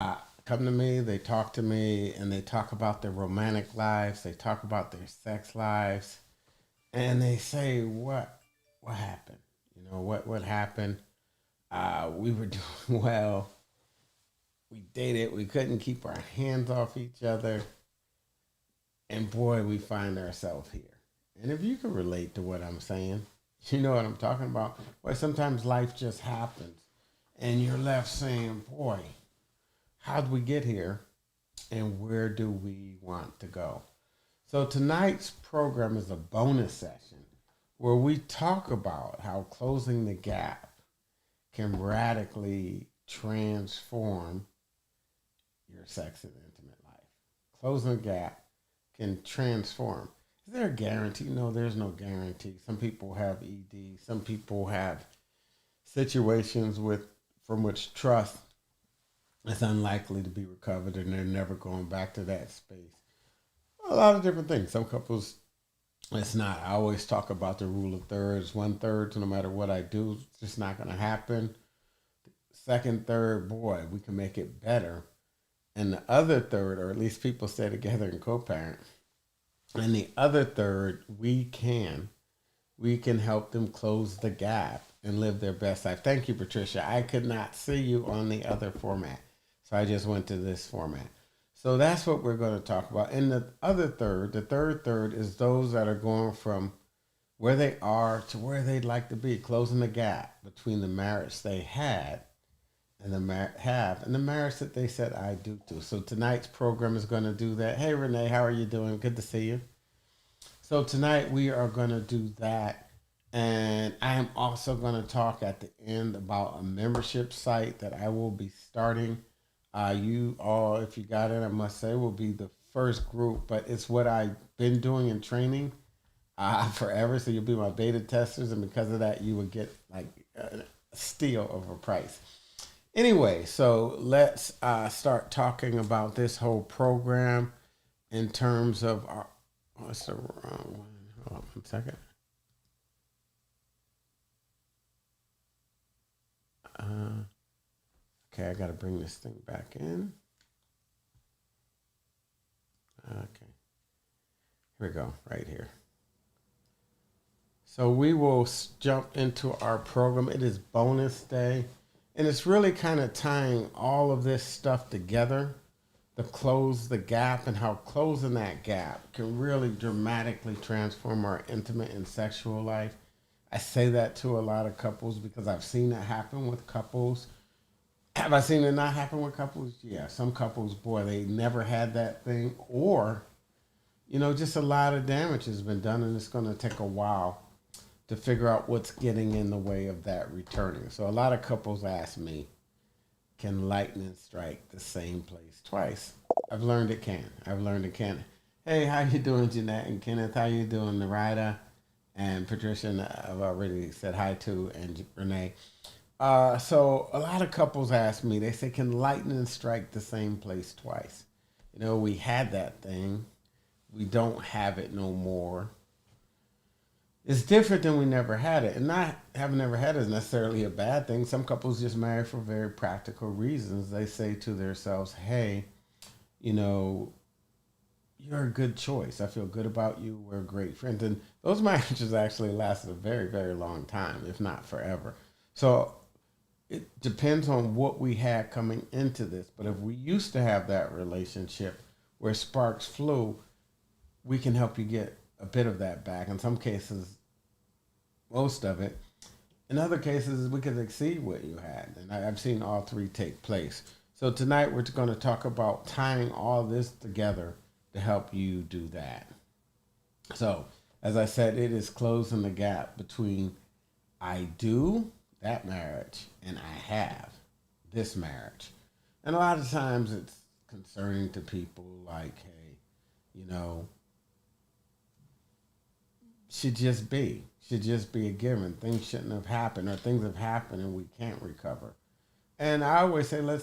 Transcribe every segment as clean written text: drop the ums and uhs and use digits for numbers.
come to me, they talk to me, and they talk about their romantic lives, they talk about their sex lives, and they say, what happened? What happened? We were doing well. We dated. We couldn't keep our hands off each other, and boy, we find ourselves here. And if you can relate to what I'm saying, you know what I'm talking about. Boy, sometimes life just happens, and you're left saying, boy, how'd we get here? And where do we want to go? So tonight's program is a bonus session where we talk about how closing the gap can radically transform your sex and intimate life. Closing the gap can transform. Is there a guarantee? No, there's no guarantee. Some people have ED. Some people have situations with from which trust is unlikely to be recovered, and they're never going back to that space. A lot of different things. Some couples, it's not. I always talk about the rule of thirds. One third, so no matter what I do, it's just not going to happen. Second, third, boy, we can make it better. And the other third, or at least people stay together and co-parent. And the other third, we can help them close the gap and live their best life. Thank you, Patricia. I could not see you on the other format, so I just went to this format. So that's what we're going to talk about. And the third third is those that are going from where they are to where they'd like to be, closing the gap between the marriage they had and the marriage that they said I do to. So tonight's program is going to do that. Hey Renee, how are you doing? Good to see you. So tonight we are going to do that, and I am also going to talk at the end about a membership site that I will be starting. You all, if you got it, I must say, will be the first group, but it's what I've been doing in training forever. So you'll be my beta testers, and because of that, you will get like a steal of a price. Anyway, so let's start talking about this whole program in terms of our. What's the wrong one? Hold on 1 second. Uh, okay, I got to bring this thing back in. Okay, here we go, right here. So we will jump into our program. It is bonus day, and it's really kind of tying all of this stuff together to close the gap, and how closing that gap can really dramatically transform our intimate and sexual life. I say that to a lot of couples because I've seen it happen with couples. Have I seen it not happen with couples? Yeah, some couples, boy, they never had that thing, or just a lot of damage has been done, and it's going to take a while to figure out what's getting in the way of that returning. So a lot of couples ask me, can lightning strike the same place twice? I've learned it can. I've learned it can. Hey, how you doing, Jeanette and Kenneth? How you doing, Narida and Patricia? And I've already said hi to, and Renee. So a lot of couples ask me, they say, can lightning strike the same place twice? We had that thing. We don't have it no more. It's different than we never had it. And not having never had it is necessarily a bad thing. Some couples just marry for very practical reasons. They say to themselves, hey, you know, you're a good choice. I feel good about you. We're great friends. And those marriages actually lasted a very, very long time, if not forever. So it depends on what we had coming into this. But if we used to have that relationship where sparks flew, we can help you get a bit of that back. In some cases, most of it. In other cases, we could exceed what you had. And I've seen all three take place. So tonight we're going to talk about tying all this together to help you do that. So, as I said, it is closing the gap between I do that marriage and I have this marriage. And a lot of times it's concerning to people like, hey, you know, should just be a given. Things shouldn't have happened, or things have happened and we can't recover. And I always say, let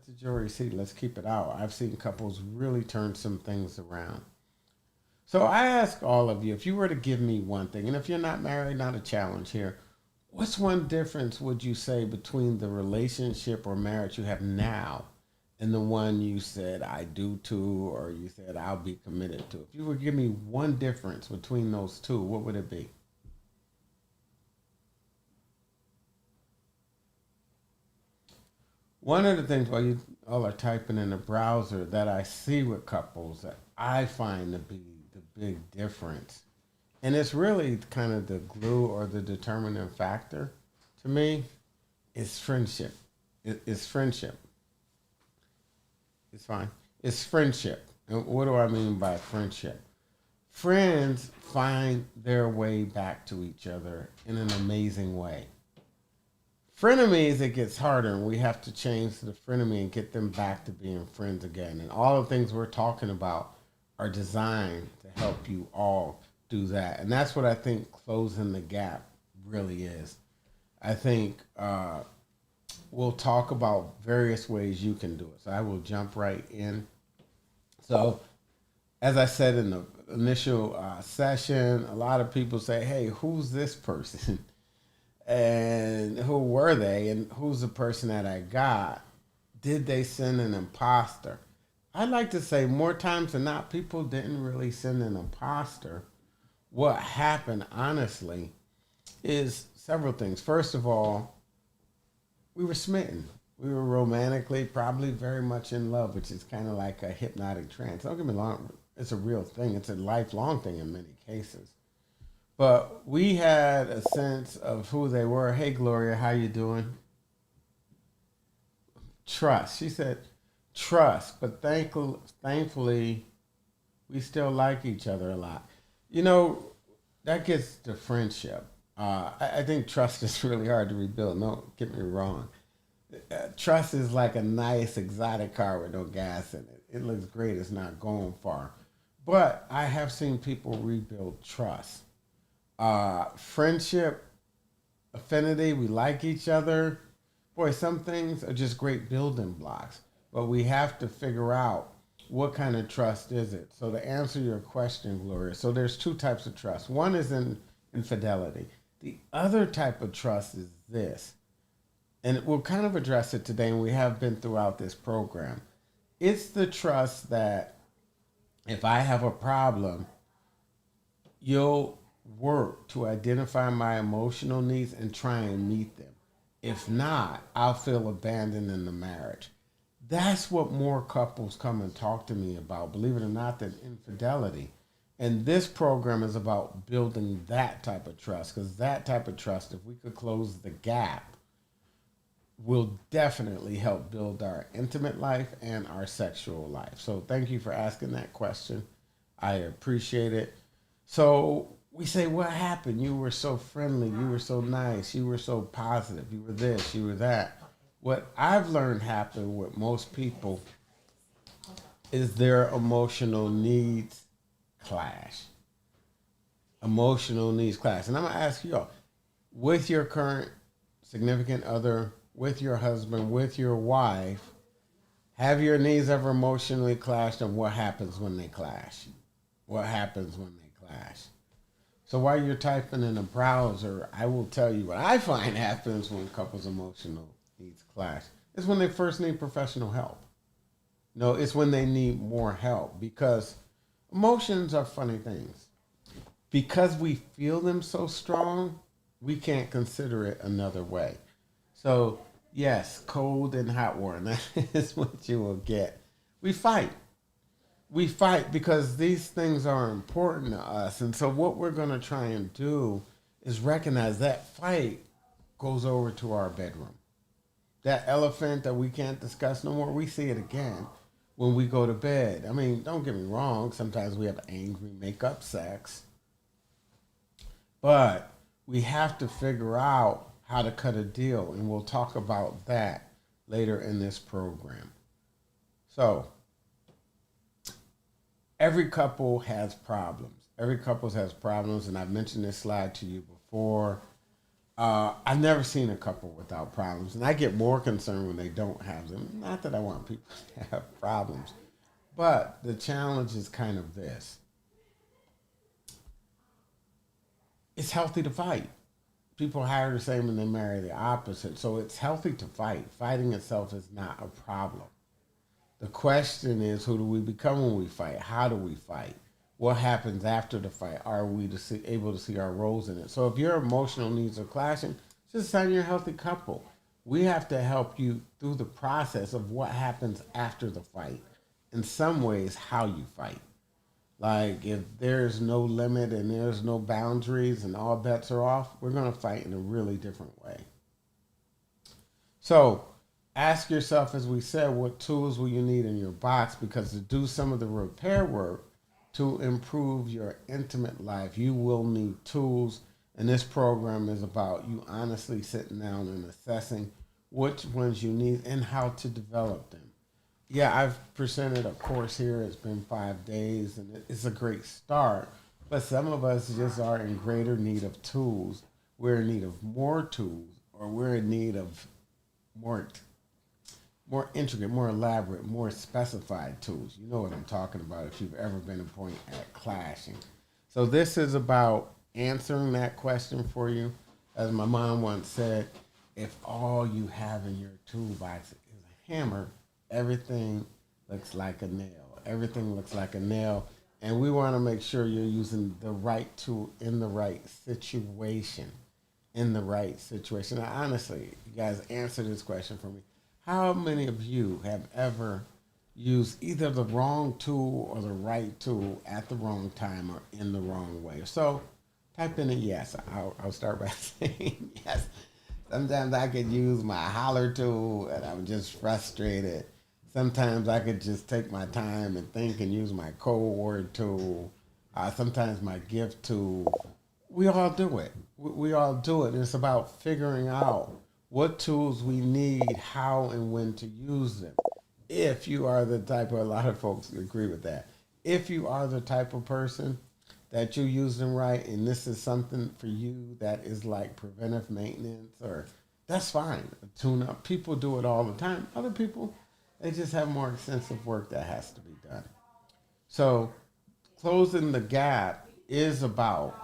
the jury see. Let's keep it out. I've seen couples really turn some things around. So I ask all of you, if you were to give me one thing, and if you're not married, not a challenge here, what's one difference would you say between the relationship or marriage you have now and the one you said I do to, or you said I'll be committed to. If you would give me one difference between those two, what would it be? One of the things while you all are typing in the browser that I see with couples that I find to be the big difference, and it's really kind of the glue or the determining factor to me, is friendship. It's friendship. It's fine. It's friendship. And what do I mean by friendship? Friends find their way back to each other in an amazing way. Frenemies, it gets harder, and we have to change the frenemy and get them back to being friends again. And all the things we're talking about are designed to help you all do that. And that's what I think closing the gap really is. I think we'll talk about various ways you can do it. So I will jump right in. So, as I said in the initial session, a lot of people say, hey, who's this person? And who were they? And who's the person that I got? Did they send an imposter? I'd like to say more times than not, people didn't really send an imposter. What happened, honestly, is several things. First of all, we were smitten. We were romantically, probably very much in love, which is kind of like a hypnotic trance. Don't get me wrong, it's a real thing. It's a lifelong thing in many cases. But we had a sense of who they were. Hey, Gloria, how you doing? Trust. She said trust, but thankfully, we still like each other a lot. You know, that gets to friendship. I think trust is really hard to rebuild. Don't get me wrong. Trust is like a nice exotic car with no gas in it. It looks great. It's not going far. But I have seen people rebuild trust. Friendship, affinity, we like each other. Boy, some things are just great building blocks. But we have to figure out what kind of trust is it. So to answer your question, Gloria, so there's two types of trust. One is in infidelity. The other type of trust is this, and we'll kind of address it today, and we have been throughout this program. It's the trust that if I have a problem, you'll work to identify my emotional needs and try and meet them. If not, I'll feel abandoned in the marriage. That's what more couples come and talk to me about, believe it or not, than infidelity. And this program is about building that type of trust, because that type of trust, if we could close the gap, will definitely help build our intimate life and our sexual life. So thank you for asking that question. I appreciate it. So we say, what happened? You were so friendly. You were so nice. You were so positive. You were this, you were that. What I've learned happened with most people is their emotional needs clash. Emotional needs clash. And I'm going to ask you all, with your current significant other, with your husband, with your wife, have your needs ever emotionally clashed, and what happens when they clash? What happens when they clash? So while you're typing in a browser, I will tell you what I find happens when couples' emotional needs clash. It's when they first need professional help. No, it's when they need more help, because emotions are funny things. Because we feel them so strong, we can't consider it another way. So, yes, cold and hot water, that is what you will get. We fight. We fight because these things are important to us. And so, what we're going to try and do is recognize that fight goes over to our bedroom. That elephant that we can't discuss no more, we see it again when we go to bed. I mean, don't get me wrong, sometimes we have angry make-up sex, but we have to figure out how to cut a deal, and we'll talk about that later in this program. So, every couple has problems. Every couple has problems, and I've mentioned this slide to you before. I've never seen a couple without problems, and I get more concerned when they don't have them. Not that I want people to have problems, but the challenge is kind of this: it's healthy to fight. People hire the same and they marry the opposite, so it's healthy to fight. Fighting itself is not a problem. question is, who do we become when we fight? How do we fight? What happens after the fight? Are we able to see our roles in it? So if your emotional needs are clashing, just sign you're a healthy couple. We have to help you through the process of what happens after the fight. In some ways, how you fight. Like if there's no limit and there's no boundaries and all bets are off, we're going to fight in a really different way. So ask yourself, as we said, what tools will you need in your box? Because to do some of the repair work to improve your intimate life, you will need tools. And this program is about you honestly sitting down and assessing which ones you need and how to develop them. Yeah, I've presented a course here. It's been 5 days, and it's a great start. But some of us just are in greater need of tools. We're in need of more tools, or we're in need of more more intricate, more elaborate, more specified tools. You know what I'm talking about if you've ever been a point at clashing. So this is about answering that question for you. As my mom once said, if all you have in your toolbox is a hammer, everything looks like a nail. Everything looks like a nail. And we want to make sure you're using the right tool in the right situation. In the right situation. Now, honestly, you guys answer this question for me. How many of you have ever used either the wrong tool or the right tool at the wrong time or in the wrong way? So type in a yes. I'll start by saying yes. Sometimes I could use my holler tool and I'm just frustrated. Sometimes I could just take my time and think and use my code word tool. Sometimes my gift tool. We all do it. We all do it. And it's about figuring out what tools we need, how and when to use them. If you are the type of, a lot of folks agree with that. If you are the type of person that you use them right, and this is something for you that is like preventive maintenance, or that's fine. Tune up. People do it all the time. Other people, they just have more extensive work that has to be done. So closing the gap is about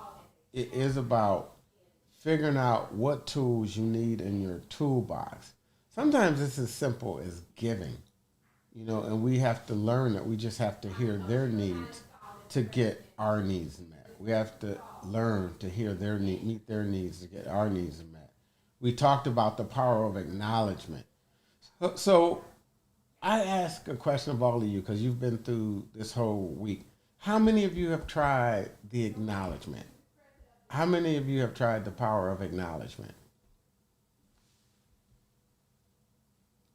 figuring out what tools you need in your toolbox. Sometimes it's as simple as giving, and we have to learn that we just have to hear their needs to get our needs met. We have to learn to hear their need, meet their needs to get our needs met. We talked about the power of acknowledgement. So I ask a question of all of you because you've been through this whole week. How many of you have tried the acknowledgement? How many of you have tried the power of acknowledgement?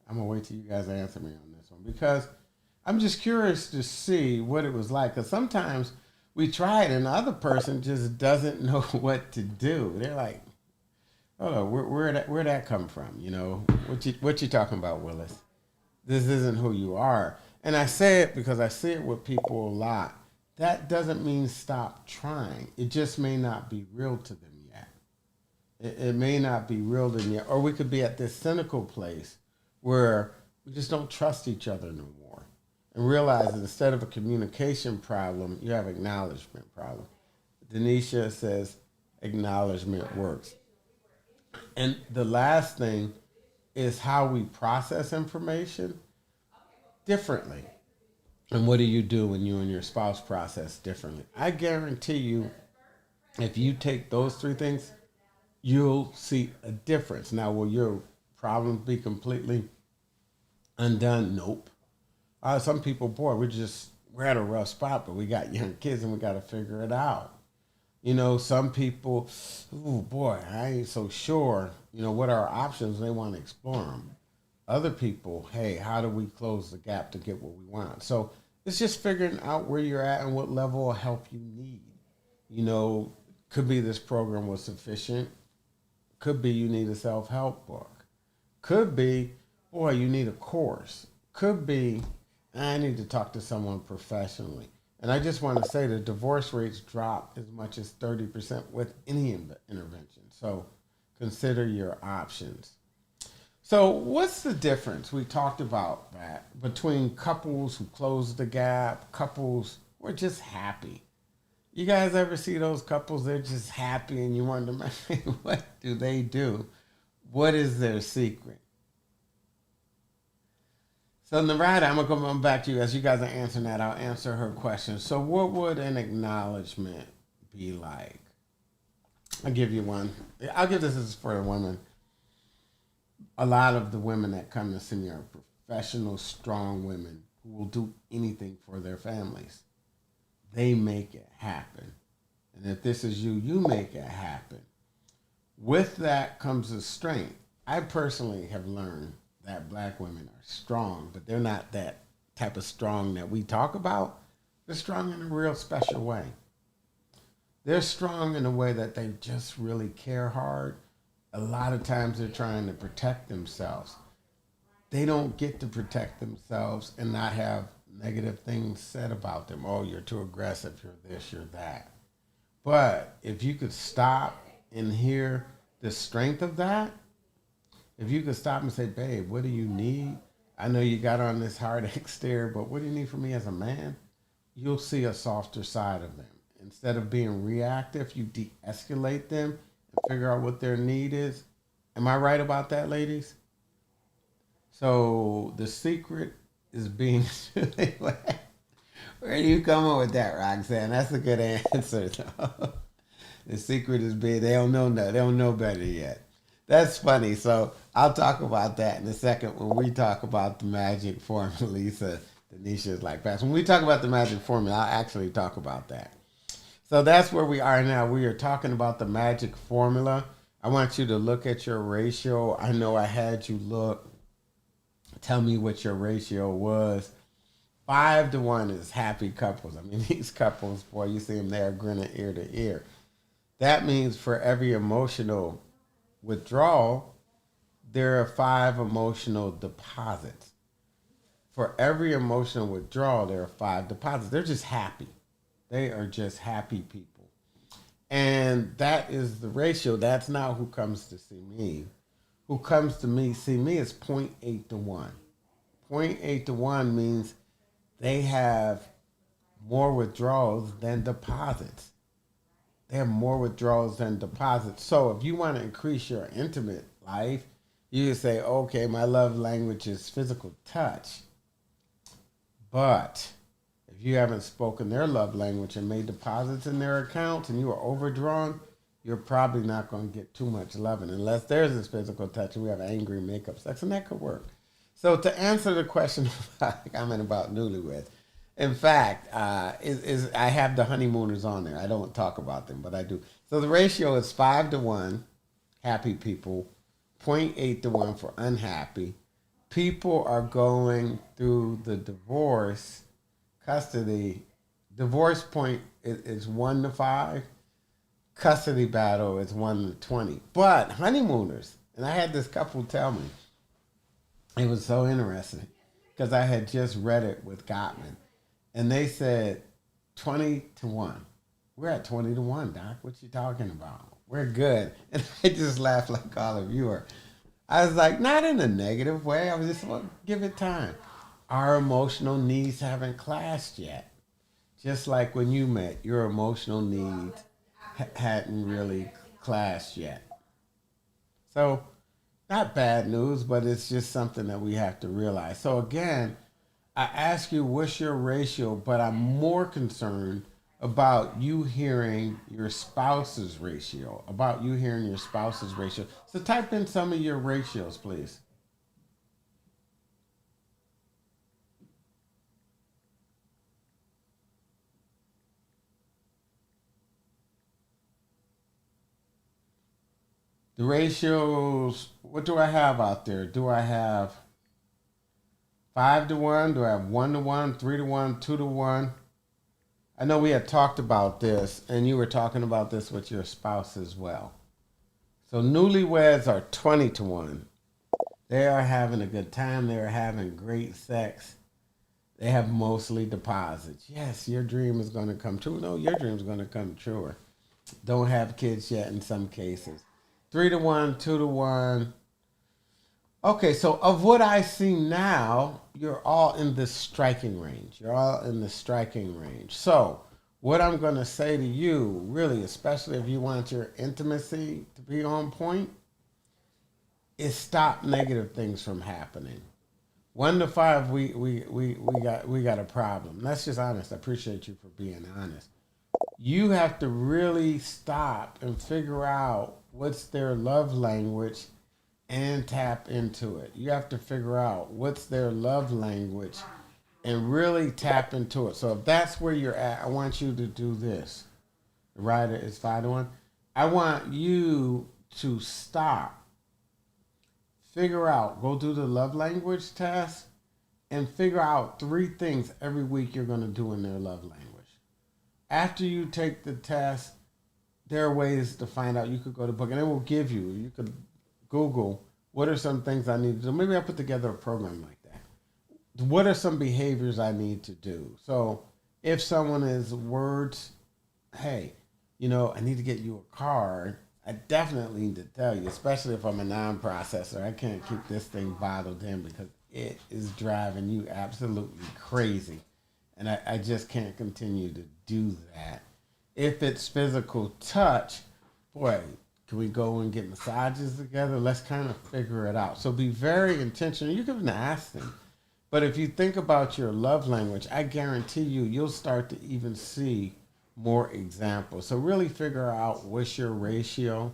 I'm gonna wait till you guys answer me on this one because I'm just curious to see what it was like. Because sometimes we try it and the other person just doesn't know what to do. They're like, "Oh, where'd that come from? What you talking about, Willis? This isn't who you are." And I say it because I see it with people a lot. That doesn't mean stop trying. It just may not be real to them yet. It may not be real to them yet. Or we could be at this cynical place where we just don't trust each other no more. And realize that instead of a communication problem, you have an acknowledgement problem. Denisha says acknowledgement works. And the last thing is how we process information differently. And what do you do when you and your spouse process differently? I guarantee you, if you take those three things, you'll see a difference. Now, will your problems be completely undone? Nope. Some people, boy, we're at a rough spot, but we got young kids and we got to figure it out. Some people, oh boy, I ain't so sure. What are our options? They want to explore them. Other people, hey, how do we close the gap to get what we want? So it's just figuring out where you're at and what level of help you need. Could be this program was sufficient. Could be you need a self-help book. Could be, boy, you need a course. Could be, I need to talk to someone professionally. And I just want to say the divorce rates drop as much as 30% with any intervention. So consider your options. So what's the difference? We talked about that between couples who close the gap, couples who are just happy. You guys ever see those couples? They're just happy and you wonder, man, what do they do? What is their secret? So Narada, I'm gonna come back to you as you guys are answering that. I'll answer her question. So, what would an acknowledgement be like? I'll give you one. I'll give this as for the women. A lot of the women that come to see me are professional, strong women who will do anything for their families. They make it happen. And if this is you, you make it happen. With that comes a strength. I personally have learned that black women are strong, but they're not that type of strong that we talk about. They're strong in a real special way. They're strong in a way that they just really care hard. A lot of times they're trying to protect themselves. They don't get to protect themselves and not have negative things said about them. Oh, you're too aggressive, you're this, you're that. But if you could stop and hear the strength of that, if you could stop and say, babe, what do you need? I know you got on this hard exterior, but what do you need from me as a man? You'll see a softer side of them. Instead of being reactive, you de-escalate them and figure out what their need is. Am I right about that, ladies? So the secret is being... Where do you come up with that, Roxanne? That's a good answer, though. The secret is being... They don't know no, they don't know better yet. That's funny. So I'll talk about that in a second when we talk about the magic formula. Lisa, Denisha is like, Pastor. When we talk about the magic formula, I'll actually talk about that. So that's where we are now. We are talking about the magic formula. I want you to look at your ratio. I know I had you look. Tell me what your ratio was. 5-1 is happy couples. I mean, these couples, boy, you see them there grinning ear to ear. That means for every emotional withdrawal, there are 5 emotional deposits. For every emotional withdrawal, there are 5 deposits. They're just happy. They are just happy people. And that is the ratio. That's not who comes to see me. Who comes to me, see me is 0.8 to 1. 0.8 to 1 means they have more withdrawals than deposits. They have more withdrawals than deposits. So if you want to increase your intimate life, you can say, okay, my love language is physical touch. But if you haven't spoken their love language and made deposits in their accounts and you are overdrawn, you're probably not going to get too much loving unless there's this physical touch and we have angry makeup sex, and that could work. So to answer the question about comment about newlyweds, in fact, I have the honeymooners on there. I don't talk about them, but I do. So the ratio is 5-1, happy people, 0.8 to 1 for unhappy. People are going through the divorce, custody. Divorce point is 1 to 5. Custody battle is 1 to 20. But honeymooners, and I had this couple tell me, it was so interesting because I had just read it with Gottman. And they said 20 to 1. We're at 20 to 1, Doc. What you talking about? We're good. And I just laughed like all of you are. I was like, not in a negative way. I was just, well, give it time. Our emotional needs haven't clashed yet. Just like when you met, your emotional needs hadn't really clashed yet. So, not bad news, but it's just something that we have to realize. So again, I ask you, what's your ratio? But I'm more concerned about you hearing your spouse's ratio. So type in some of your ratios, please. The ratios, what do I have out there? Do I have 5-1? Do I have 1-1, 3-1, 2-1? I know we had talked about this, and you were talking about this with your spouse as well. So newlyweds are 20 to 1. They are having a good time. They are having great sex. They have mostly deposits. Yes, your dream is going to come true. No, your dream is going to come truer. Don't have kids yet in some cases. 3-1, 2-1. Okay, so of what I see now, you're all in the striking range. So what I'm going to say to you, really, especially if you want your intimacy to be on point, is stop negative things from happening. 1 to 5, we got a problem. That's just honest. I appreciate you for being honest. You have to really stop and figure out what's their love language and tap into it. You have to figure out what's their love language and really tap into it. So if that's where you're at, I want you to do this. Right? It's 5 to 1. I want you to stop, figure out, go do the love language test, and figure out 3 things every week you're going to do in their love language. After you take the test, there are ways to find out. You could go to book, and it will give you. You could Google what are some things I need to do. Maybe I'll put together a program like that. What are some behaviors I need to do? So if someone is words, hey, I need to get you a card. I definitely need to tell you, especially if I'm a non-processor. I can't keep this thing bottled in because it is driving you absolutely crazy. And I just can't continue to do that. If it's physical touch, boy, can we go and get massages together? Let's kind of figure it out. So be very intentional. You can ask them. But if you think about your love language, I guarantee you'll start to even see more examples. So really figure out what's your ratio.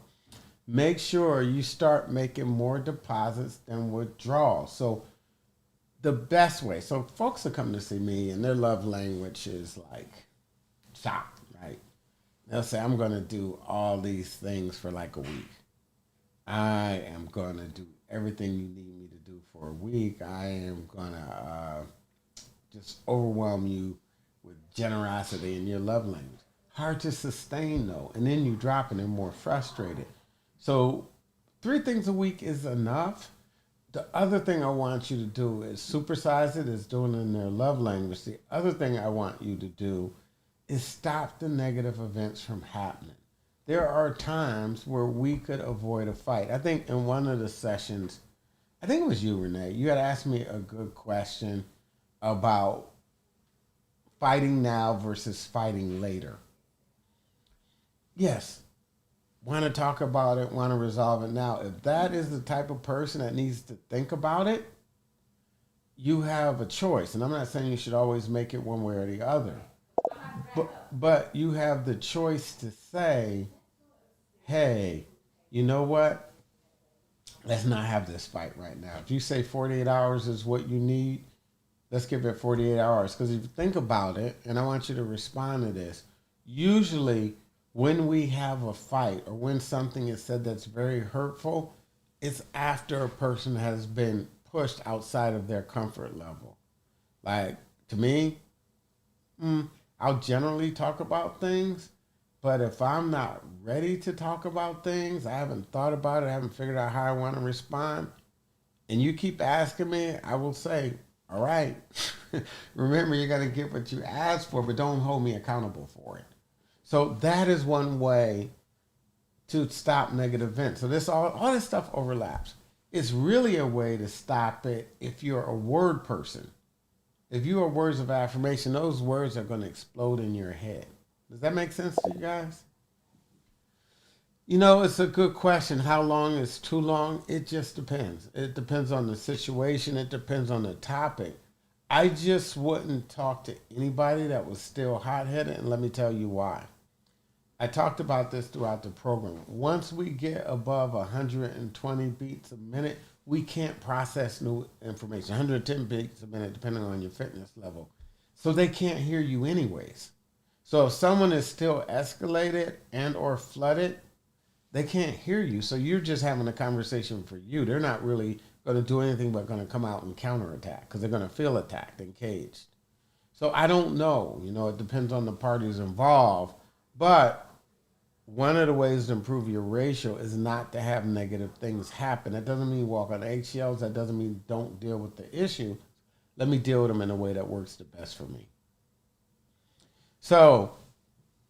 Make sure you start making more deposits than withdrawals. So the best way, so folks are coming to see me and their love language is like shop, right? They'll say, I'm going to do all these things for like a week. I am going to do everything you need me to do for a week. I am going to just overwhelm you with generosity in your love language. Hard to sustain though, and then you drop and they're more frustrated. So 3 things a week is enough. The other thing I want you to do is supersize it, is doing it in their love language. The other thing I want you to do is stop the negative events from happening. There are times where we could avoid a fight. I think in one of the sessions, I think it was you, Renee, you had asked me a good question about fighting now versus fighting later. Yes, want to talk about it, want to resolve it now. If that is the type of person that needs to think about it, you have a choice. And I'm not saying you should always make it one way or the other. But you have the choice to say, hey, you know what? Let's not have this fight right now. If you say 48 hours is what you need, let's give it 48 hours. Because if you think about it, and I want you to respond to this, usually when we have a fight or when something is said that's very hurtful, it's after a person has been pushed outside of their comfort level. Like, to me, I'll generally talk about things, but if I'm not ready to talk about things, I haven't thought about it, I haven't figured out how I want to respond, and you keep asking me, I will say, all right, remember you're going to get what you asked for, but don't hold me accountable for it. So that is one way to stop negative events. So this all this stuff overlaps. It's really a way to stop it if you're a word person. If you are words of affirmation, those words are going to explode in your head. Does that make sense to you guys? It's a good question. How long is too long? It just depends. It depends on the situation. It depends on the topic. I just wouldn't talk to anybody that was still hot-headed, and let me tell you why. I talked about this throughout the program. Once we get above 120 beats a minute, we can't process new information. 110 beats a minute, depending on your fitness level. So they can't hear you anyways. So if someone is still escalated and or flooded, they can't hear you. So you're just having a conversation for you. They're not really going to do anything but going to come out and counterattack because they're going to feel attacked and caged. So I don't know. It depends on the parties involved. But one of the ways to improve your ratio is not to have negative things happen. That doesn't mean walk on eggshells. That doesn't mean don't deal with the issue. Let me deal with them in a way that works the best for me. So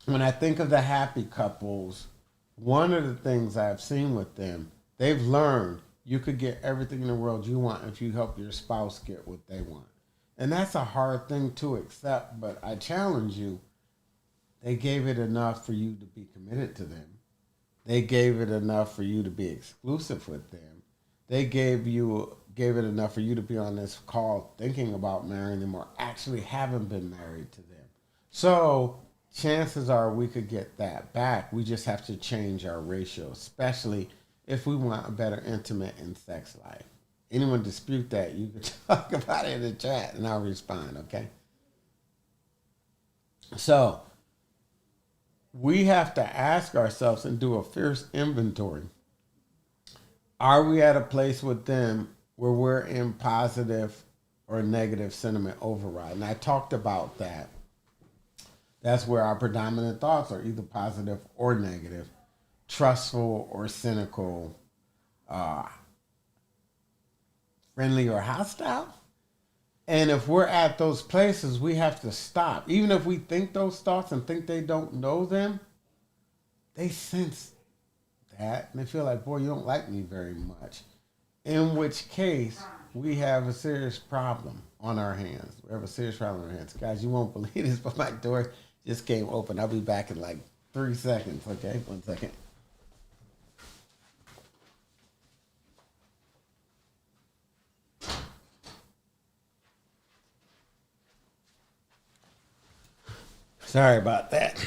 when I think of the happy couples, one of the things I've seen with them, they've learned you could get everything in the world you want if you help your spouse get what they want. And that's a hard thing to accept, but I challenge you. They gave it enough for you to be committed to them. They gave it enough for you to be exclusive with them. They gave you gave it enough for you to be on this call thinking about marrying them or actually haven't been married to them. So chances are we could get that back. We just have to change our ratio, especially if we want a better intimate and sex life. Anyone dispute that, you can talk about it in the chat and I'll respond, okay? So we have to ask ourselves and do a fierce inventory. Are we at a place with them where we're in positive or negative sentiment override? And I talked about that. That's where our predominant thoughts are either positive or negative, trustful or cynical, friendly or hostile. And if we're at those places, we have to stop. Even if we think those thoughts and think they don't know them, they sense that and they feel like, boy, you don't like me very much. In which case, we have a serious problem on our hands. We have a serious problem on our hands. Guys, you won't believe this, but my door just came open. I'll be back in like 3 seconds, okay? 1 second. Sorry about that.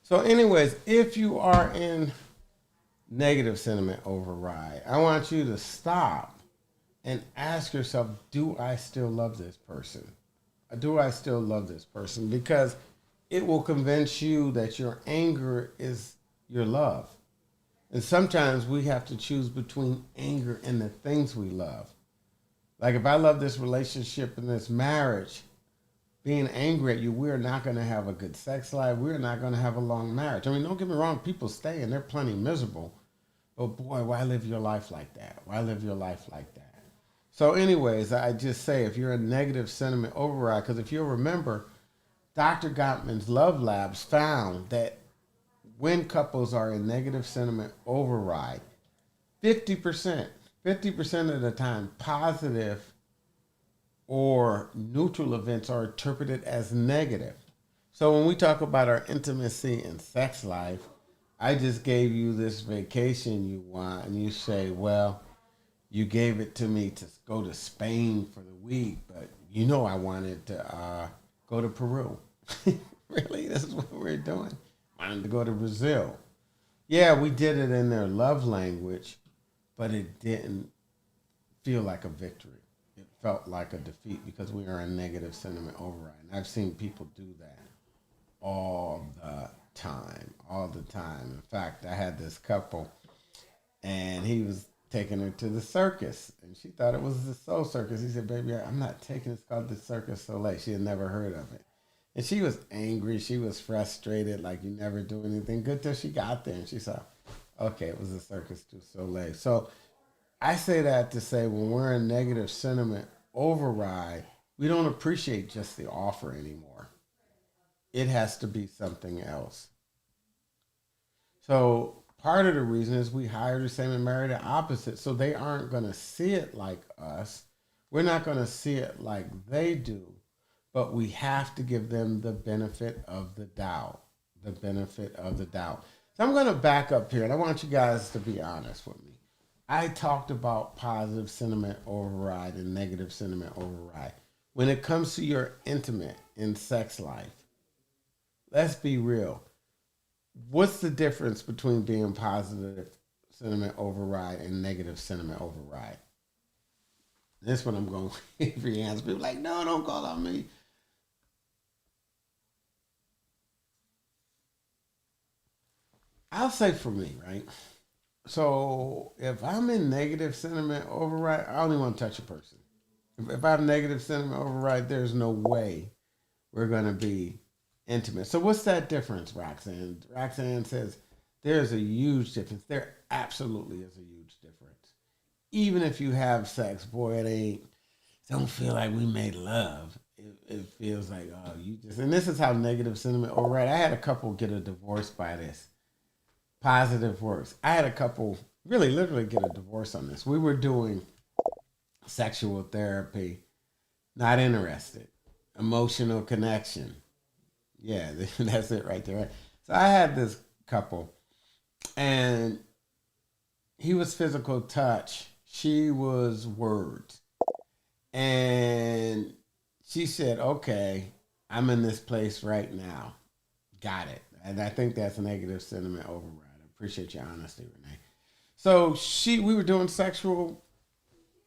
So anyways, if you are in negative sentiment override, I want you to stop and ask yourself, do I still love this person? Do I still love this person? Because it will convince you that your anger is your love. And sometimes we have to choose between anger and the things we love. Like if I love this relationship and this marriage, being angry at you, we're not going to have a good sex life. We're not going to have a long marriage. I mean, don't get me wrong. People stay and they're plenty miserable. But boy, why live your life like that? Why live your life like that? So anyways, I just say if you're in negative sentiment override, because if you'll remember, Dr. Gottman's Love Labs found that when couples are in negative sentiment override, 50% of the time, positive or neutral events are interpreted as negative. So when we talk about our intimacy and sex life, I just gave you this vacation you want, and you say, well, you gave it to me to go to Spain for the week, but you know I wanted to go to Peru. Really? This is what we're doing. Wanted to go to Brazil. Yeah, we did it in their love language, but it didn't feel like a victory. It felt like a defeat because we are in negative sentiment override. And I've seen people do that all the time. In fact, I had this couple, and he was taking her to the circus, and she thought it was the Soul Circus. He said, baby, I'm not taking it. It's called the Circus Soleil. She had never heard of it. And she was angry. She was frustrated, like you never do anything good till she got there. And she saw, okay, it was the Circus du Soleil. So I say that to say when we're in negative sentiment override, we don't appreciate just the offer anymore. It has to be something else. So part of the reason is we hire the same and marry the opposite. So they aren't going to see it like us. We're not going to see it like they do. But we have to give them the benefit of the doubt. The benefit of the doubt. So I'm going to back up here, and I want you guys to be honest with me. I talked about positive sentiment override and negative sentiment override. When it comes to your intimate and sex life, let's be real. What's the difference between being positive sentiment override and negative sentiment override? This one I'm going to give you answer. People are like, no, don't call on me. I'll say for me, right? So if I'm in negative sentiment override, I only want to touch a person. If I have negative sentiment override, there's no way we're going to be intimate. So what's that difference, Roxanne? Roxanne says there's a huge difference. There absolutely is a huge difference. Even if you have sex, boy, don't feel like we made love. It feels like, oh, you just, and this is how negative sentiment override. I had a couple get a divorce by this. Positive works. I had a couple really literally get a divorce on this. We were doing sexual therapy, not interested. Emotional connection. Yeah, that's it right there. Right? So I had this couple, and he was physical touch, She was words. And she said, okay, I'm in this place right now. Got it. And I think that's negative sentiment override. I appreciate your honesty, Renee. So we were doing sexual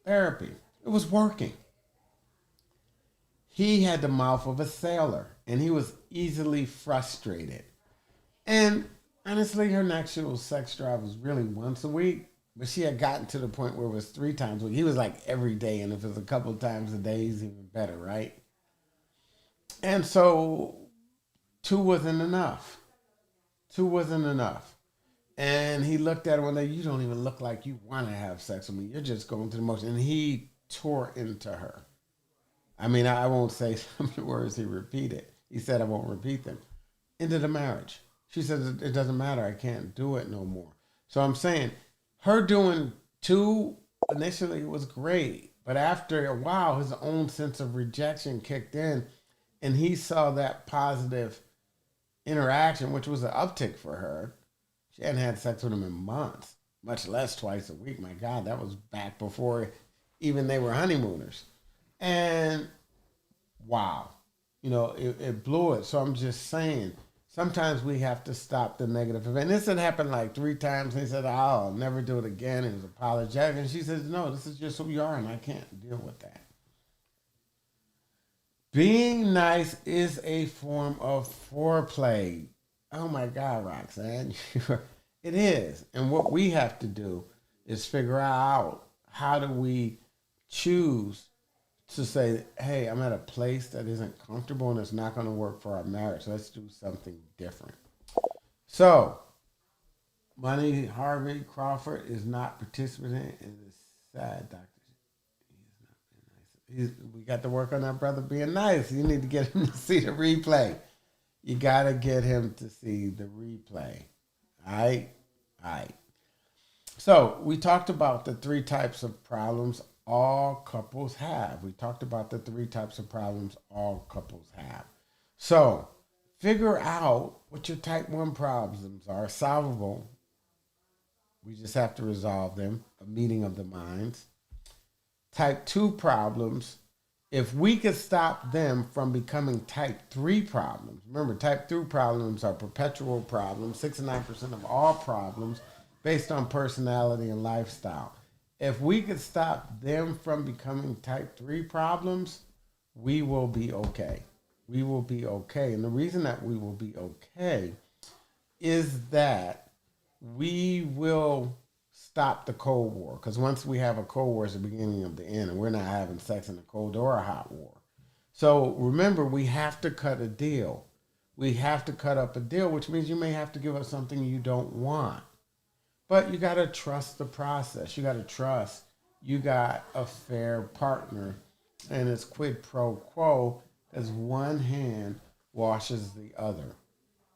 therapy. It was working. He had the mouth of a sailor and he was easily frustrated. And honestly, her actual sex drive was really once a week, but she had gotten to the point where it was 3 times a week. He was like every day, and if it was a couple of times a day, he's even better, right? And so two wasn't enough. Two wasn't enough. And he looked at her one day, you don't even look like you want to have sex with me. You're just going through the motion. And he tore into her. I mean, I won't say some of the words he repeated. He said, I won't repeat them. Into the marriage. She says, it doesn't matter. I can't do it no more. So I'm saying her doing two initially was great. But after a while, his own sense of rejection kicked in. And he saw that positive interaction, which was an uptick for her. She hadn't had sex with him in months, much less twice a week. My God, that was back before even they were honeymooners. And wow, it blew it. So I'm just saying, sometimes we have to stop the negative event. This had happened like 3 times. And he said, oh, I'll never do it again. He was apologetic. And she says, no, this is just who you are, and I can't deal with that. Being nice is a form of foreplay. Oh my God, Roxanne. It is. And what we have to do is figure out how do we choose to say, hey, I'm at a place that isn't comfortable and it's not going to work for our marriage. Let's do something different. So, Money Harvey Crawford is not participating in this sad doctor. We got to work on that brother being nice. You need to get him to see the replay. You got to get him to see the replay. All right? All right. So we talked about the 3 types of problems all couples have. We talked about the 3 types of problems all couples have. So figure out what your type 1 problems are. Solvable. We just have to resolve them. A meeting of the minds. Type 2 problems, if we could stop them from becoming type 3 problems. Remember, type 3 problems are perpetual problems, 69% of all problems based on personality and lifestyle. If we could stop them from becoming type 3 problems, we will be okay. We will be okay. And the reason that we will be okay is that we will stop the Cold War. Because once we have a Cold War, it's the beginning of the end, and we're not having sex in a cold or a hot war. So remember, we have to cut a deal. We have to cut up a deal, which means you may have to give up something you don't want. But you got to trust the process. You got to trust you got a fair partner, and it's quid pro quo as one hand washes the other.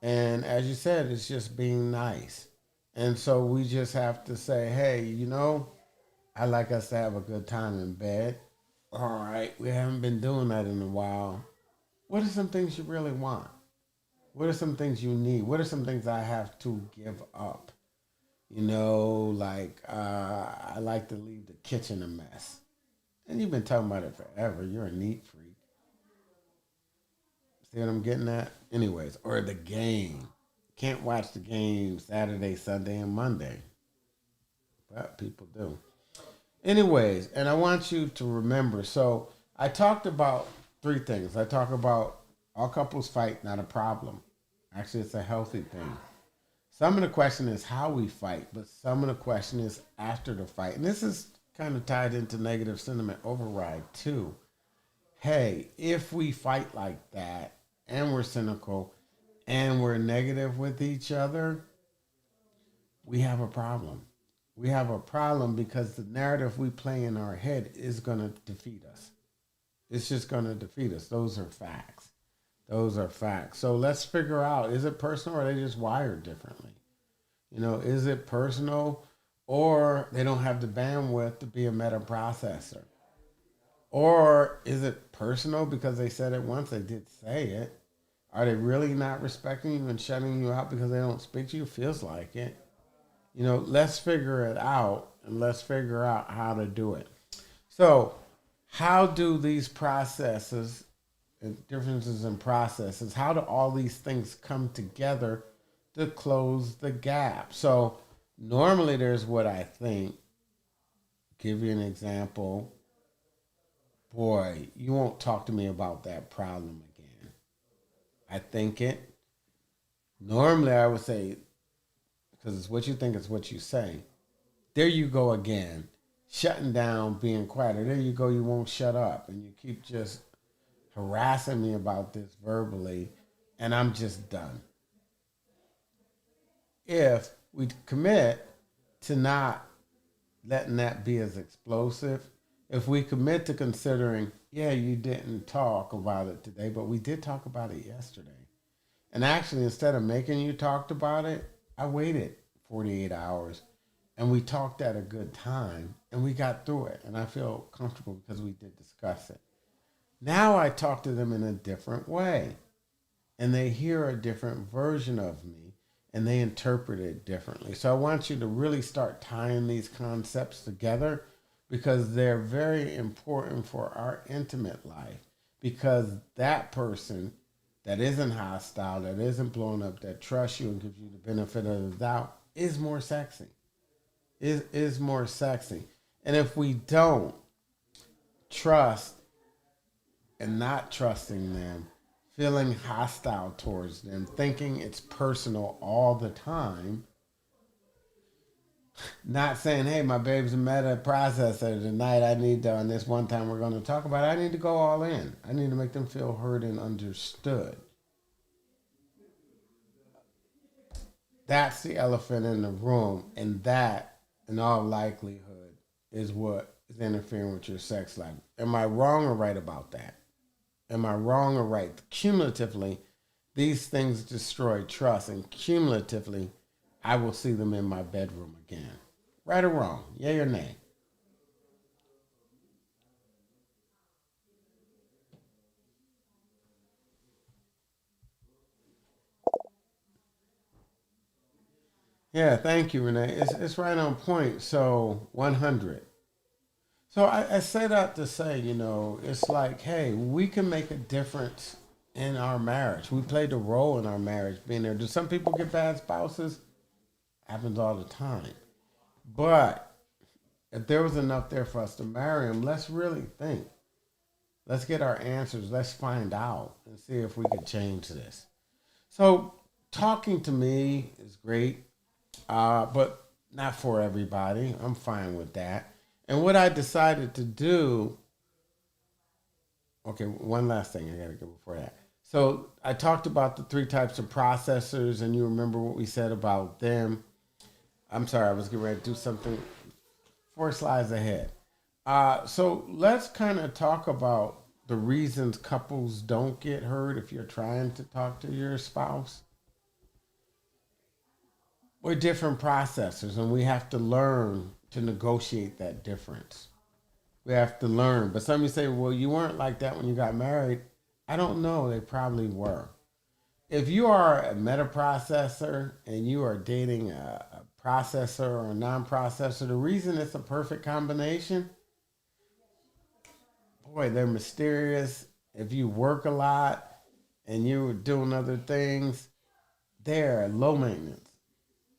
And as you said, it's just being nice. And so we just have to say, hey, I'd like us to have a good time in bed. All right, we haven't been doing that in a while. What are some things you really want? What are some things you need? What are some things I have to give up? I like to leave the kitchen a mess. And you've been talking about it forever. You're a neat freak. See what I'm getting at? Anyways, or the game. Can't watch the game Saturday, Sunday, and Monday. But people do. Anyways, and I want you to remember. So I talked about 3 things. I talk about all couples fight, not a problem. Actually, it's a healthy thing. Some of the question is how we fight, but some of the question is after the fight. And this is kind of tied into negative sentiment override too. Hey, if we fight like that and we're cynical and we're negative with each other, we have a problem. We have a problem because the narrative we play in our head is going to defeat us. It's just going to defeat us. Those are facts. Those are facts. So let's figure out, is it personal or are they just wired differently? Is it personal or they don't have the bandwidth to be a meta processor? Or is it personal because they said it once, they did say it? Are they really not respecting you and shutting you out because they don't speak to you? Feels like it. Let's figure it out and let's figure out how to do it. So, how do these processes and differences in processes, how do all these things come together to close the gap? So, normally there's what I think. Give you an example. Boy, you won't talk to me about that problem again. I think it. Normally, I would say, because it's what you think, it's what you say. There you go again, shutting down, being quiet. Or there you go, you won't shut up. And you keep just harassing me about this verbally, and I'm just done. If we commit to not letting that be as explosive, if we commit to considering, yeah, you didn't talk about it today, but we did talk about it yesterday. And actually, instead of making you talk about it, I waited 48 hours and we talked at a good time and we got through it. And I feel comfortable because we did discuss it. Now I talk to them in a different way and they hear a different version of me and they interpret it differently. So I want you to really start tying these concepts together because they're very important for our intimate life. Because that person that isn't hostile, that isn't blown up, that trusts you and gives you the benefit of the doubt is more sexy. Is more sexy. And if we don't trust and not trusting them, feeling hostile towards them, thinking it's personal all the time, not saying, hey, my babe's a meta processor tonight. I need to, on this one time we're going to talk about it, I need to go all in. I need to make them feel heard and understood. That's the elephant in the room. And that, in all likelihood, is what is interfering with your sex life. Am I wrong or right about that? Am I wrong or right? Cumulatively, these things destroy trust, and cumulatively, I will see them in my bedroom again. Right or wrong? Yay or nay? Yeah, thank you, Renee. It's right on point. So 100. So I say that to say, it's like, hey, we can make a difference in our marriage. We played a role in our marriage being there. Do some people get bad spouses? Happens all the time. But if there was enough there for us to marry them, let's really think. Let's get our answers. Let's find out and see if we can change this. So, talking to me is great, but not for everybody. I'm fine with that. And what I decided to do, okay, one last thing I got to go before that. So, I talked about the three types of processors, and you remember what we said about them. I'm sorry, I was getting ready to do something 4 slides ahead. So let's kind of talk about the reasons couples don't get hurt if you're trying to talk to your spouse. We're different processors, and we have to learn to negotiate that difference. We have to learn. But some of you say, well, you weren't like that when you got married. I don't know. They probably were. If you are a meta processor and you are dating a processor or a non processor, the reason it's a perfect combination, boy, they're mysterious. If you work a lot and you're doing other things, they're low maintenance.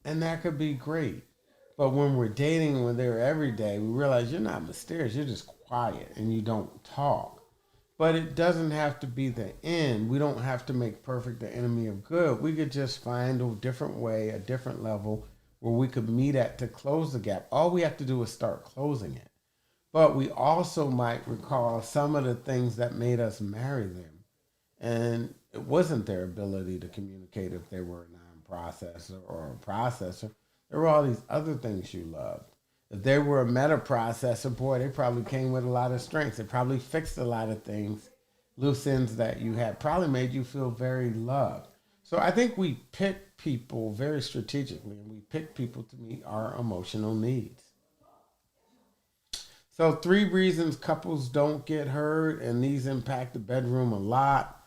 And that could be great. But when we're dating, when they're every day, we realize you're not mysterious. You're just quiet and you don't talk. But it doesn't have to be the end. We don't have to make perfect the enemy of good. We could just find a different way, a different level where we could meet at to close the gap. All we have to do is start closing it. But we also might recall some of the things that made us marry them. And it wasn't their ability to communicate if they were a non processor or a processor. There were all these other things you loved. If they were a meta processor, boy, they probably came with a lot of strengths. They probably fixed a lot of things, loose ends that you had, probably made you feel very loved. So I think we pick people very strategically and we pick people to meet our emotional needs. So, 3 reasons couples don't get hurt, and these impact the bedroom a lot.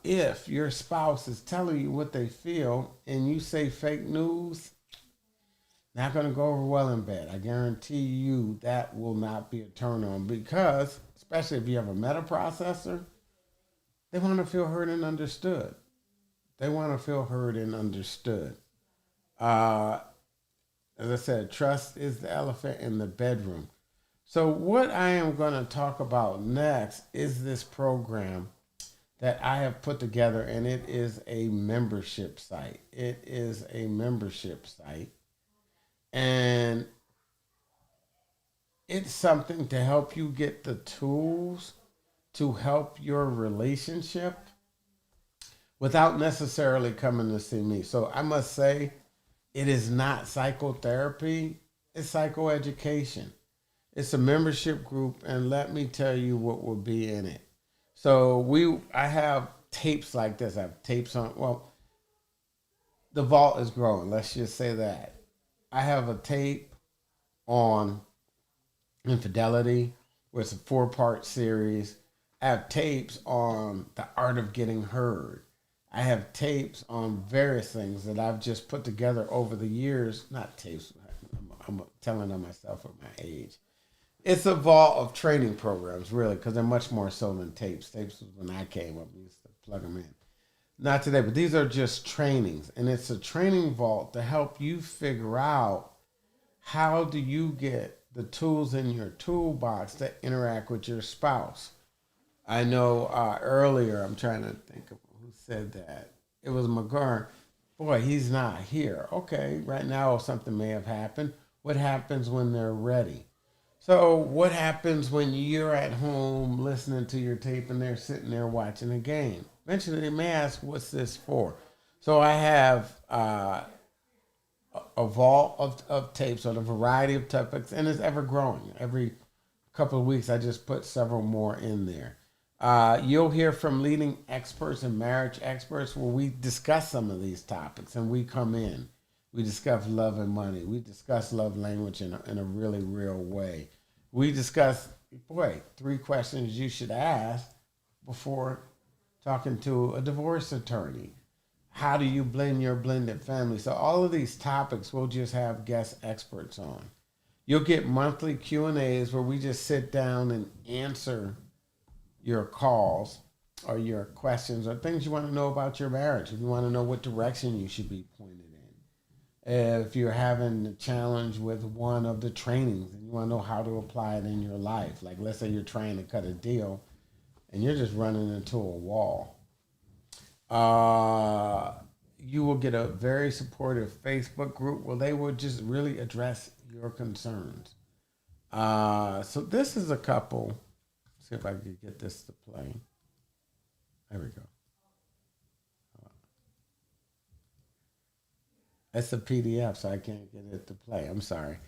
If your spouse is telling you what they feel and you say fake news, Not going to go over well in bed. I guarantee you that will not be a turn on because, especially if you have a meta processor, they want to feel heard and understood. They want to feel heard and understood. Uh, as I said, trust is the elephant in the bedroom. So, what I am going to talk about next is this program that I have put together, and it is a membership site. It is a membership site, and it's something to help you get the tools to help your relationship without necessarily coming to see me. So I must say, it is not psychotherapy, it's psychoeducation. It's a membership group, and let me tell you what will be in it. I have tapes like this. I have tapes on. Well, the vault is growing. Let's just say that. I have a tape on infidelity, where it's a 4-part series. I have tapes on the art of getting heard. I have tapes on various things that I've just put together over the years. Not tapes. I'm telling on myself at my age. It's a vault of training programs, really, because they're much more so than tapes. Tapes was when I came up. We used to plug them in. Not today, but these are just trainings. And it's a training vault to help you figure out how do you get the tools in your toolbox to interact with your spouse. I know earlier, I'm trying to think of who said that. It was McGurn. Boy, he's not here. Okay, right now something may have happened. What happens when they're ready? So, what happens when you're at home listening to your tape and they're sitting there watching a game? Eventually, they may ask, "What's this for?" So, I have a vault of tapes on a variety of topics, and it's ever growing. Every couple of weeks, I just put several more in there. You'll hear from leading experts and marriage experts where we discuss some of these topics, and we come in. We discuss love and money. We discuss love language in a really real way. We discuss, boy, 3 questions you should ask before talking to a divorce attorney. How do you blend your blended family? So all of these topics we'll just have guest experts on. You'll get monthly Q&As where we just sit down and answer your calls or your questions or things you want to know about your marriage. If you want to know what direction you should be pointed in. If you're having a challenge with one of the trainings and you want to know how to apply it in your life. Like let's say you're trying to cut a deal and you're just running into a wall. You will get a very supportive Facebook group where they will just really address your concerns. So this is a couple. See if I can get this to play. There we go. It's a PDF, so I can't get it to play. I'm sorry.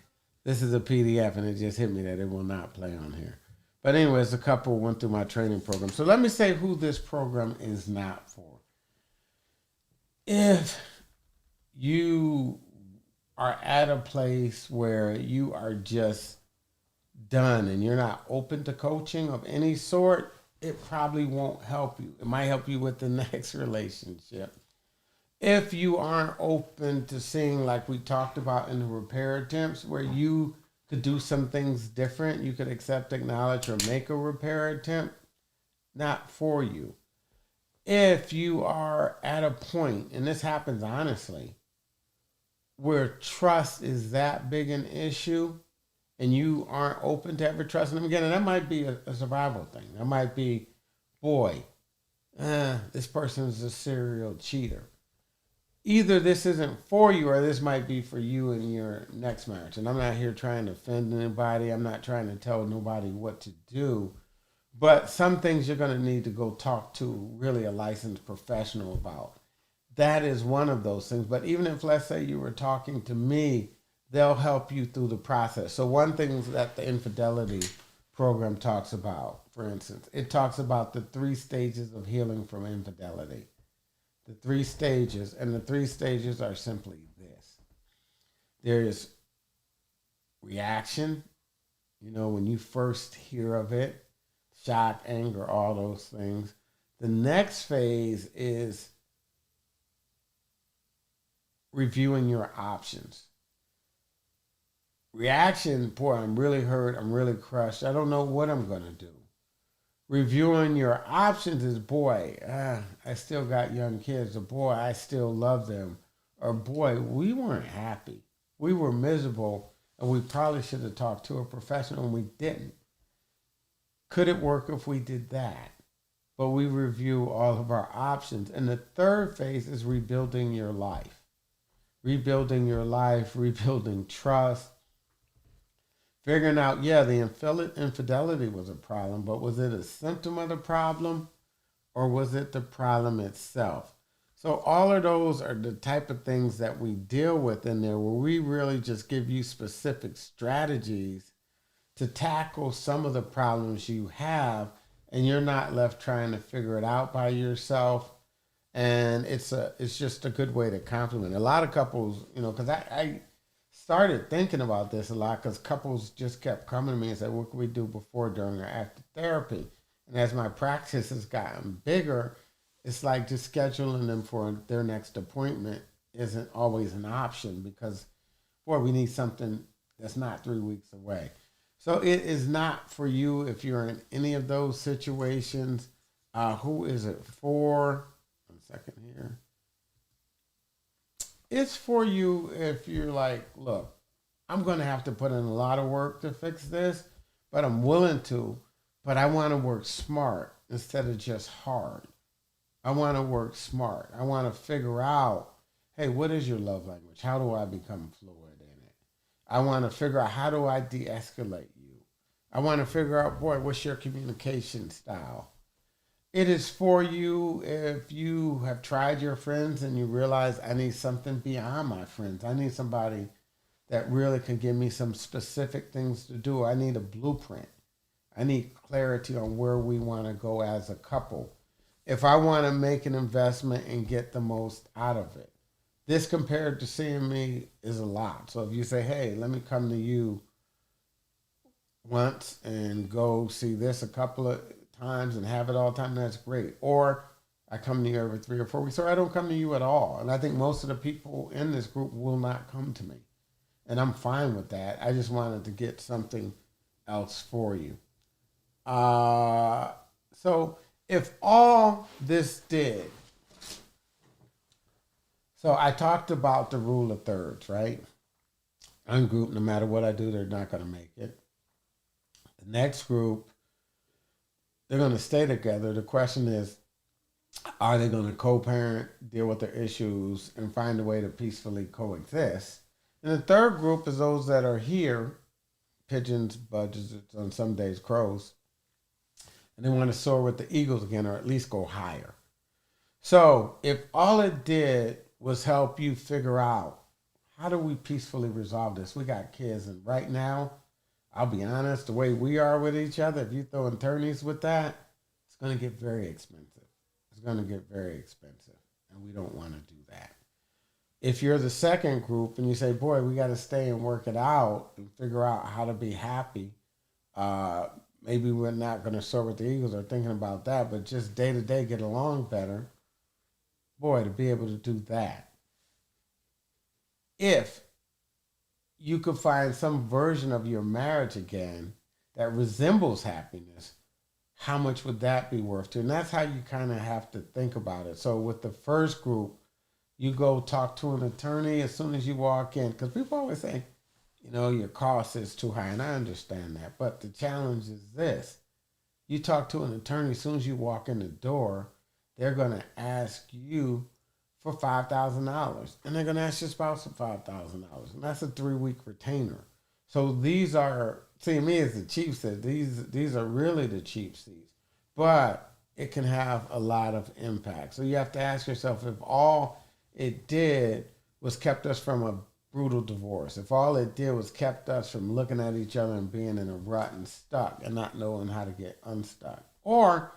This is a PDF, and it just hit me that it will not play on here. But anyways, a couple went through my training program. So let me say who this program is not for. If you are at a place where you are just done and you're not open to coaching of any sort, it probably won't help you. It might help you with the next relationship. If you aren't open to seeing, like we talked about in the repair attempts, where you could do some things different, you could accept, acknowledge, or make a repair attempt, not for you. If you are at a point, and this happens honestly, where trust is that big an issue, and you aren't open to ever trusting them again, and that might be a survival thing. That might be, boy, this person is a serial cheater. Either this isn't for you or this might be for you in your next marriage. And I'm not here trying to offend anybody. I'm not trying to tell nobody what to do. But some things you're going to need to go talk to really a licensed professional about. That is one of those things. But even if, let's say, you were talking to me, they'll help you through the process. So one thing that the infidelity program talks about, for instance, it talks about the 3 stages of healing from infidelity. The 3 stages, and the 3 stages are simply this. There's reaction, when you first hear of it, shock, anger, all those things. The next phase is reviewing your options. Reaction, boy, I'm really hurt. I'm really crushed. I don't know what I'm going to do. Reviewing your options is, boy, I still got young kids. Or, boy, I still love them. Or, boy, we weren't happy. We were miserable, and we probably should have talked to a professional, and we didn't. Could it work if we did that? But we review all of our options. And the third phase is rebuilding your life. Rebuilding your life, rebuilding trust, figuring out, yeah, the infidelity was a problem, but was it a symptom of the problem or was it the problem itself? So all of those are the type of things that we deal with in there where we really just give you specific strategies to tackle some of the problems you have, and you're not left trying to figure it out by yourself. And it's just a good way to complement a lot of couples, because I started thinking about this a lot because couples just kept coming to me and said, what can we do before, during, or after therapy? And as my practice has gotten bigger, it's like just scheduling them for their next appointment isn't always an option because, boy, we need something that's not 3 weeks away. So it is not for you if you're in any of those situations. Who is it for? 1 second here. It's for you if you're like, look, I'm going to have to put in a lot of work to fix this, but I'm willing to, but I want to work smart instead of just hard. I want to work smart. I want to figure out, hey, what is your love language? How do I become fluid in it? I want to figure out, how do I de-escalate you? I want to figure out, boy, what's your communication style? It is for you if you have tried your friends and you realize, I need something beyond my friends. I need somebody that really can give me some specific things to do. I need a blueprint. I need clarity on where we want to go as a couple. If I want to make an investment and get the most out of it, this compared to seeing me is a lot. So if you say, hey, let me come to you once and go see this a couple of times and have it all the time, that's great. Or I come to you every 3 or 4 weeks, or I don't come to you at all. And I think most of the people in this group will not come to me. And I'm fine with that. I just wanted to get something else for you. So if all this did, so I talked about the rule of thirds, right? One group, no matter what I do, they're not going to make it. The next group, they're going to stay together. The question is, are they going to co-parent, deal with their issues, and find a way to peacefully coexist? And the third group is those that are here, pigeons, budgets, on some days crows, and they want to soar with the eagles again, or at least go higher. So if all it did was help you figure out, how do we peacefully resolve this? We got kids, and right now, I'll be honest, the way we are with each other, if you throw attorneys with that, it's going to get very expensive. It's going to get very expensive, and we don't want to do that. If you're the second group and you say, boy, we got to stay and work it out and figure out how to be happy, maybe we're not going to soar with the eagles or thinking about that, but just day to day get along better, boy, to be able to do that. If you could find some version of your marriage again that resembles happiness, how much would that be worth to? And that's how you kind of have to think about it. So with the first group, you go talk to an attorney as soon as you walk in, because people always say, your cost is too high, and I understand that. But the challenge is this. You talk to an attorney as soon as you walk in the door, they're going to ask you for $5,000, and they're going to ask your spouse for $5,000, and that's a 3-week retainer. So these are, see, me as the chief said, these are really the cheap seats, but it can have a lot of impact. So you have to ask yourself, if all it did was kept us from a brutal divorce, if all it did was kept us from looking at each other and being in a rut and stuck and not knowing how to get unstuck, or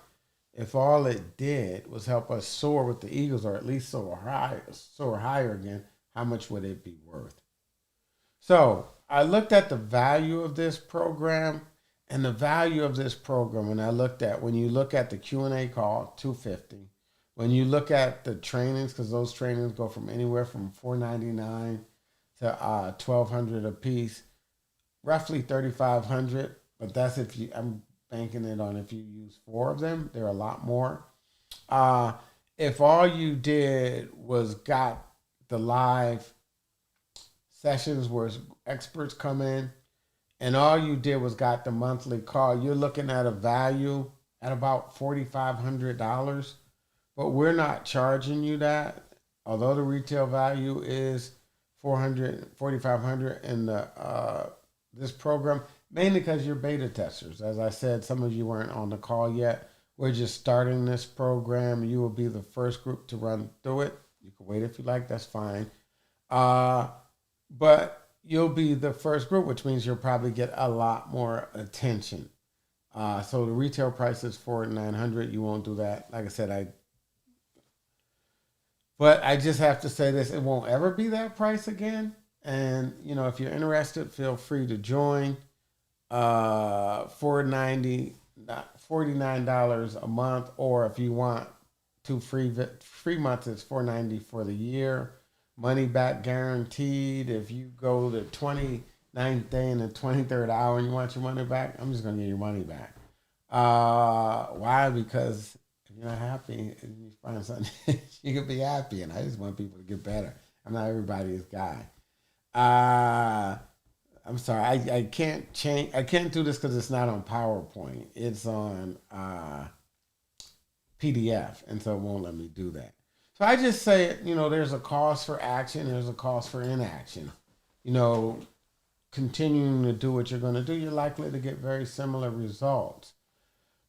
if all it did was help us soar with the eagles, or at least soar higher again, how much would it be worth? So I looked at the value of this program, and the value of this program, when you look at the Q&A call, $250. When you look at the trainings, because those trainings go from anywhere from $499 to $1,200 a piece. roughly 3,500. But that's if you. I'm banking it on if you use four of them. There are a lot more. Uh, if all you did was got the live sessions where experts come in, and all you did was got the monthly call, you're looking at a value at about $4,500. But we're not charging you that, although the retail value is 400, 4,500 in the this program, mainly because you're beta testers. As I said, some of you weren't on the call yet. We're just starting this program. You will be the first group to run through it. You can wait if you like, that's fine. Uh, but you'll be the first group, which means you'll probably get a lot more attention. So the retail price is $4,900. You won't do that. Like I said, but I just have to say this: it won't ever be that price again. And if you're interested, feel free to join. 490, $49 a month, or if you want two free months, it's $490 for the year. Money back guaranteed. If you go the 29th day and the 23rd hour and you want your money back, I'm just gonna get your money back. Why? Because if you're not happy and you find something, you can be happy, and I just want people to get better. I'm not everybody's guy. I'm sorry, I can't change. I can't do this because it's not on PowerPoint. It's on PDF, and so it won't let me do that. So I just say, there's a cost for action. There's a cost for inaction. Continuing to do what you're going to do, you're likely to get very similar results.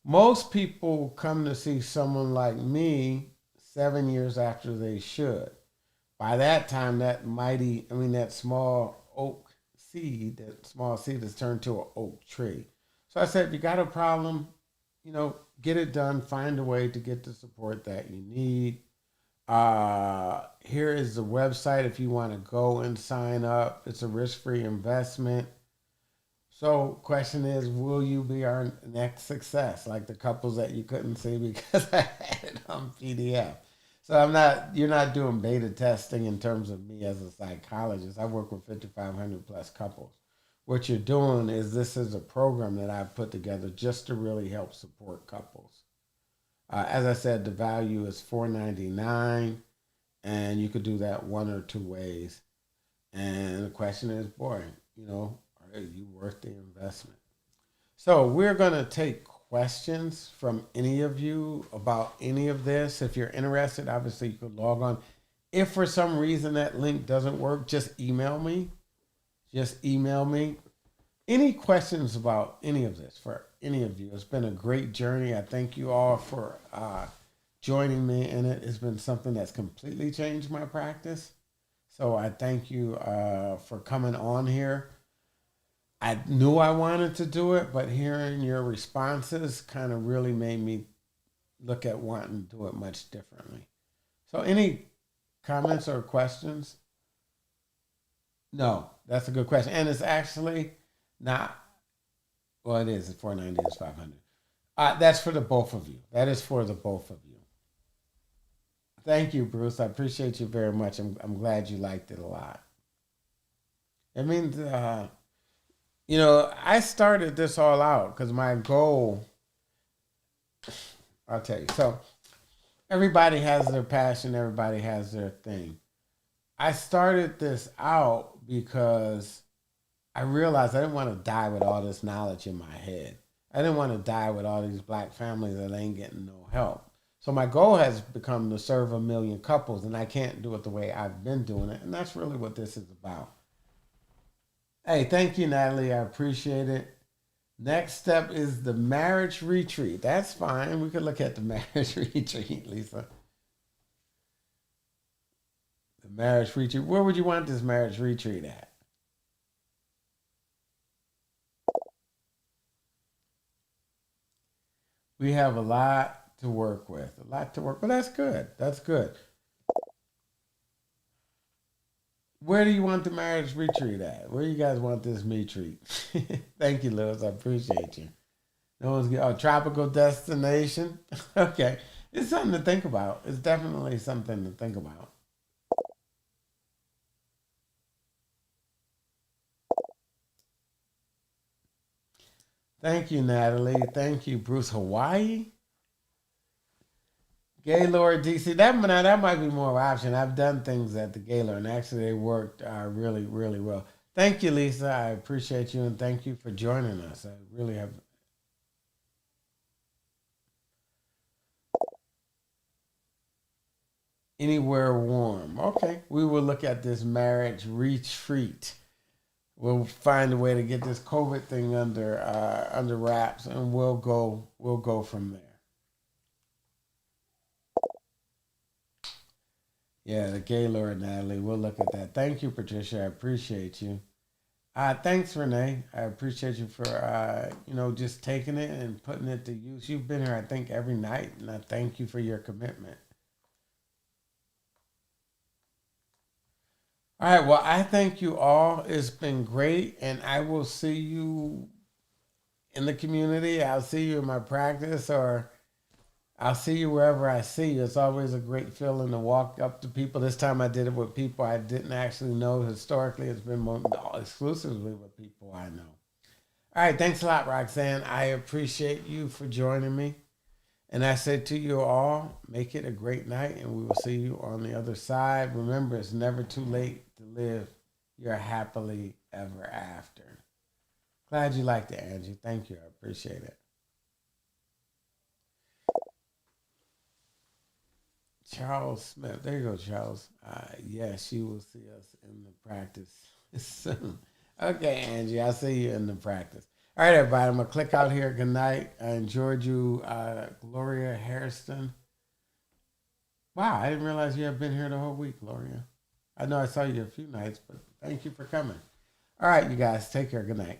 Most people come to see someone like me 7 years after they should. By that time, that small oak seed, that small seed has turned to an oak tree. So I said, if you got a problem, get it done. Find a way to get the support that you need. Here is the website if you want to go and sign up. It's a risk-free investment. So question is, will you be our next success? Like the couples that you couldn't see because I had it on PDF. So you're not doing beta testing in terms of me as a psychologist. I work with 5,500 plus couples. What you're doing is this is a program that I've put together just to really help support couples. As I said, the value is $499, and you could do that one or two ways. And the question is, boy, are you worth the investment? So we're going to take questions from any of you about any of this. If you're interested, obviously you could log on. If for some reason that link doesn't work, just email me. Any questions about any of this for any of you? It's been a great journey. I thank you all for joining me in it. It's been something that's completely changed my practice. So I thank you for coming on here. I knew I wanted to do it, but hearing your responses kind of really made me look at wanting to do it much differently. So any comments or questions? No, that's a good question. And it's actually not, well, it is. It's $490, it's $500. That's for the both of you. That is for the both of you. Thank you, Bruce. I appreciate you very much. I'm glad you liked it a lot. It means, I started this all out because my goal, I'll tell you. So everybody has their passion. Everybody has their thing. I started this out because I realized I didn't want to die with all this knowledge in my head. I didn't want to die with all these black families that ain't getting no help. So my goal has become to serve 1 million couples, and I can't do it the way I've been doing it. And that's really what this is about. Hey, thank you, Natalie. I appreciate it. Next step is the marriage retreat. That's fine. We could look at the marriage retreat, Lisa. The marriage retreat. Where would you want this marriage retreat at? We have a lot to work with. But that's good. That's good. Where do you want the marriage retreat at? Where you guys want this retreat? Thank you, Lewis. I appreciate you. No one's a tropical destination. Okay. It's something to think about. It's definitely something to think about. Thank you, Natalie. Thank you, Bruce. Hawaii? Gaylord, DC. That might be more of an option. I've done things at the Gaylord, and actually they worked really, really well. Thank you, Lisa. I appreciate you, and thank you for joining us. I really have. Anywhere warm. Okay, we will look at this marriage retreat. We'll find a way to get this COVID thing under wraps, and we'll go from there. Yeah, the Gaylord, Natalie. We'll look at that. Thank you, Patricia. I appreciate you. Thanks, Renee. I appreciate you for just taking it and putting it to use. You've been here, I think, every night, and I thank you for your commitment. All right. Well, I thank you all. It's been great, and I will see you in the community. I'll see you in my practice, or I'll see you wherever I see you. It's always a great feeling to walk up to people. This time I did it with people I didn't actually know. Historically, it's been more exclusively with people I know. All right. Thanks a lot, Roxanne. I appreciate you for joining me. And I say to you all, make it a great night, and we will see you on the other side. Remember, it's never too late to live your happily ever after. Glad you liked it, Angie. Thank you. I appreciate it. Charles Smith. There you go, Charles. Yes, you will see us in the practice soon. Okay, Angie, I'll see you in the practice. All right, everybody, I'm going to click out here. Good night. I enjoyed you, Gloria Hairston. Wow, I didn't realize you have been here the whole week, Gloria. I know I saw you a few nights, but thank you for coming. All right, you guys, take care. Good night.